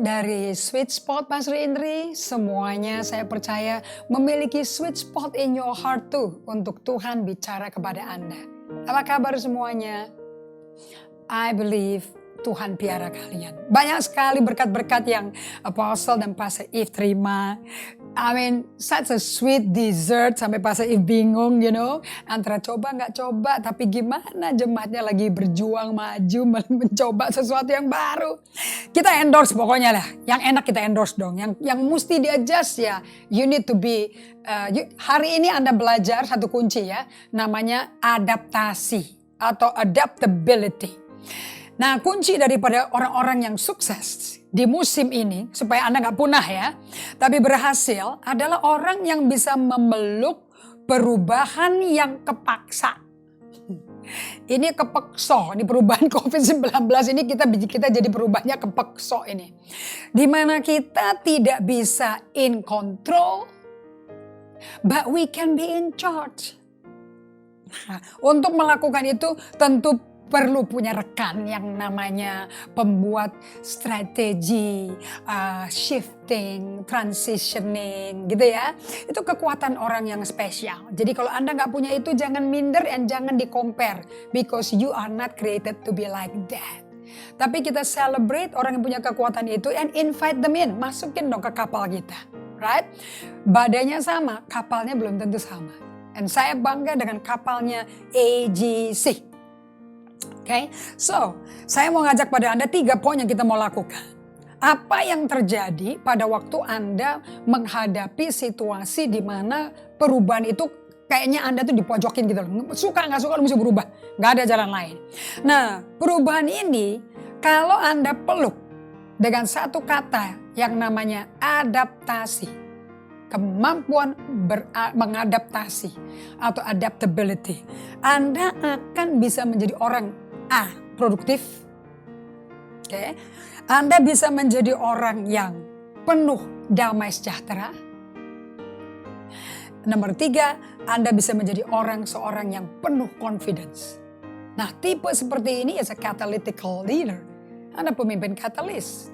dari sweet spot Pastor Indri, semuanya saya percaya memiliki sweet spot in your heart too untuk Tuhan bicara kepada Anda. Apa kabar semuanya? I believe Tuhan piara kalian. Banyak sekali berkat-berkat yang Apostle dan Pastor Eve terima. I mean, such a sweet dessert sampai Pastor Eve bingung, antara coba nggak coba, tapi gimana jemaatnya lagi berjuang maju mencoba sesuatu yang baru. Kita endorse pokoknya lah, yang enak kita endorse dong, yang mesti di-adjust ya. You need to be, hari ini Anda belajar satu kunci ya, namanya adaptasi atau adaptability. Nah, kunci daripada orang-orang yang sukses di musim ini, supaya Anda gak punah ya, tapi berhasil adalah orang yang bisa memeluk perubahan yang kepaksa. Ini kepekso, ini perubahan COVID-19 ini kita jadi perubahannya kepekso ini. Dimana kita tidak bisa in control, but we can be in charge. Nah, untuk melakukan itu tentu perlu punya rekan yang namanya pembuat strategi, shifting, transitioning gitu ya. Itu kekuatan orang yang spesial. Jadi kalau Anda nggak punya itu jangan minder and jangan di-compare. Because you are not created to be like that. Tapi kita celebrate orang yang punya kekuatan itu and invite them in. Masukin dong ke kapal kita. Right? Badainya sama, kapalnya belum tentu sama. And saya bangga dengan kapalnya AGC. Okay, so saya mau ngajak pada Anda 3 poin yang kita mau lakukan. Apa yang terjadi pada waktu Anda menghadapi situasi di mana perubahan itu kayaknya Anda tuh dipojokin gitu loh. Suka nggak suka lu mesti berubah, nggak ada jalan lain. Nah, perubahan ini kalau Anda peluk dengan satu kata yang namanya adaptasi, kemampuan mengadaptasi atau adaptability, Anda akan bisa menjadi orang produktif. Okay. Anda bisa menjadi orang yang penuh damai sejahtera. Nomor 3, Anda bisa menjadi seorang yang penuh confidence. Nah, tipe seperti ini is a catalytical leader. Anda pemimpin katalis.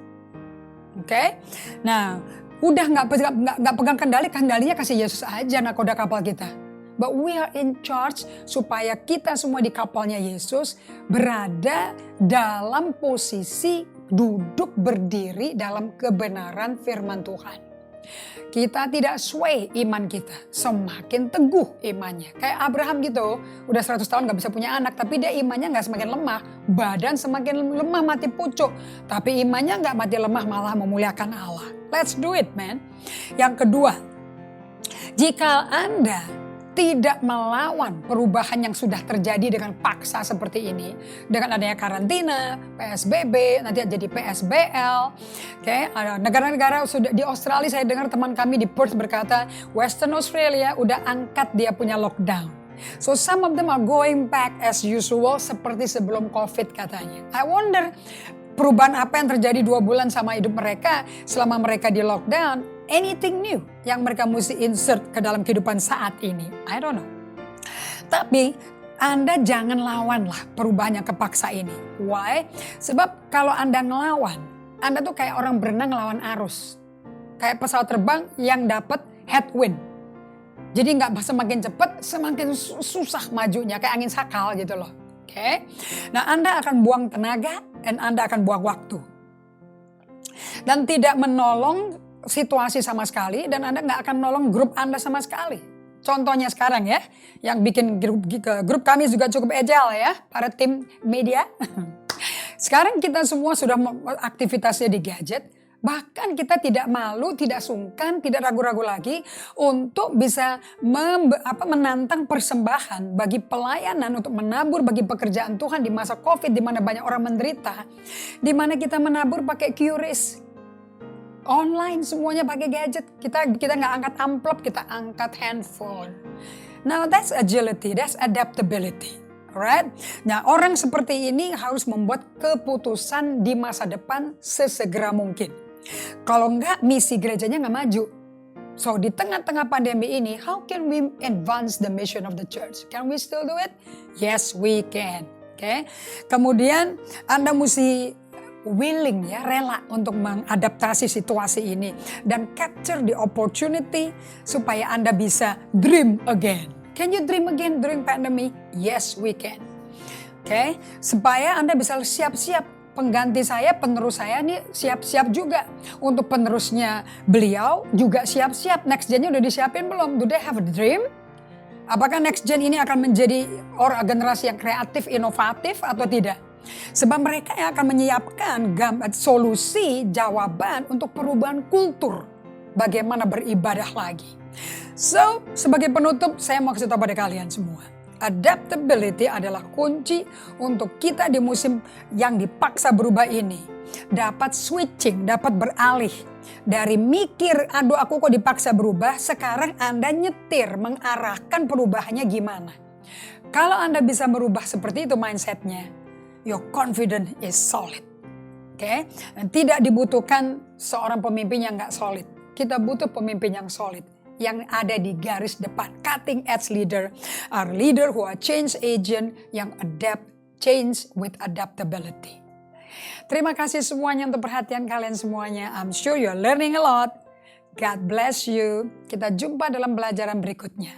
Oke. Nah, udah nggak pegang kendalinya kasih Yesus aja nakoda kapal kita. But we are in charge supaya kita semua di kapalnya Yesus berada dalam posisi duduk berdiri dalam kebenaran firman Tuhan. Kita tidak sway iman kita, semakin teguh imannya. Kayak Abraham gitu, udah 100 tahun gak bisa punya anak, tapi dia imannya gak semakin lemah. Badan semakin lemah mati pucuk, tapi imannya gak mati lemah malah memuliakan Allah. Let's do it man. Yang kedua, jika Anda tidak melawan perubahan yang sudah terjadi dengan paksa seperti ini. Dengan adanya karantina, PSBB, nanti jadi PSBL. Okay. Ada negara-negara sudah di Australia, saya dengar teman kami di Perth berkata, Western Australia udah angkat dia punya lockdown. So some of them are going back as usual seperti sebelum COVID katanya. I wonder perubahan apa yang terjadi 2 bulan sama hidup mereka selama mereka di lockdown. Anything new yang mereka mesti insert ke dalam kehidupan saat ini. I don't know. Tapi Anda jangan lawan lah perubahan yang kepaksa ini. Why? Sebab kalau Anda ngelawan, Anda tuh kayak orang berenang ngelawan arus. Kayak pesawat terbang yang dapat headwind. Jadi nggak semakin cepat, semakin susah majunya. Kayak angin sakal gitu loh. Oke? Nah, Anda akan buang tenaga dan Anda akan buang waktu. Dan tidak menolong situasi sama sekali dan Anda nggak akan menolong grup Anda sama sekali. Contohnya sekarang ya, yang bikin grup kami juga cukup agile ya, para tim media. Sekarang kita semua sudah aktivitasnya di gadget, bahkan kita tidak malu, tidak sungkan, tidak ragu-ragu lagi untuk bisa menantang persembahan bagi pelayanan untuk menabur bagi pekerjaan Tuhan di masa COVID di mana banyak orang menderita, di mana kita menabur pakai QRIS. Online semuanya pakai gadget. Kita nggak angkat amplop, kita angkat handphone. Now that's agility, that's adaptability. Alright? Nah, orang seperti ini harus membuat keputusan di masa depan sesegera mungkin. Kalau enggak, misi gerejanya nggak maju. So di tengah-tengah pandemi ini, how can we advance the mission of the church? Can we still do it? Yes, we can. Okay? Kemudian Anda mesti willing ya, rela untuk mengadaptasi situasi ini dan capture the opportunity supaya Anda bisa dream again. Can you dream again during pandemic? Yes, we can. Oke, supaya Anda bisa siap-siap, pengganti saya, penerus saya nih siap-siap juga. Untuk penerusnya beliau juga siap-siap. Next gen-nya udah disiapin belum? Do they have a dream? Apakah next gen ini akan menjadi generasi yang kreatif, inovatif atau tidak? Sebab mereka yang akan menyiapkan solusi, jawaban untuk perubahan kultur. Bagaimana beribadah lagi. So, sebagai penutup saya mau kasih tahu pada kalian semua. Adaptability adalah kunci untuk kita di musim yang dipaksa berubah ini. Dapat switching, dapat beralih. Dari mikir, aduh aku kok dipaksa berubah, sekarang Anda nyetir, mengarahkan perubahannya gimana. Kalau Anda bisa merubah seperti itu mindsetnya, your confidence is solid. Oke? Dan tidak dibutuhkan seorang pemimpin yang gak solid. Kita butuh pemimpin yang solid. Yang ada di garis depan, cutting edge leader, are leader who are change agent yang adapt change with adaptability. Terima kasih semuanya untuk perhatian kalian semuanya. I'm sure you're learning a lot. God bless you. Kita jumpa dalam pelajaran berikutnya.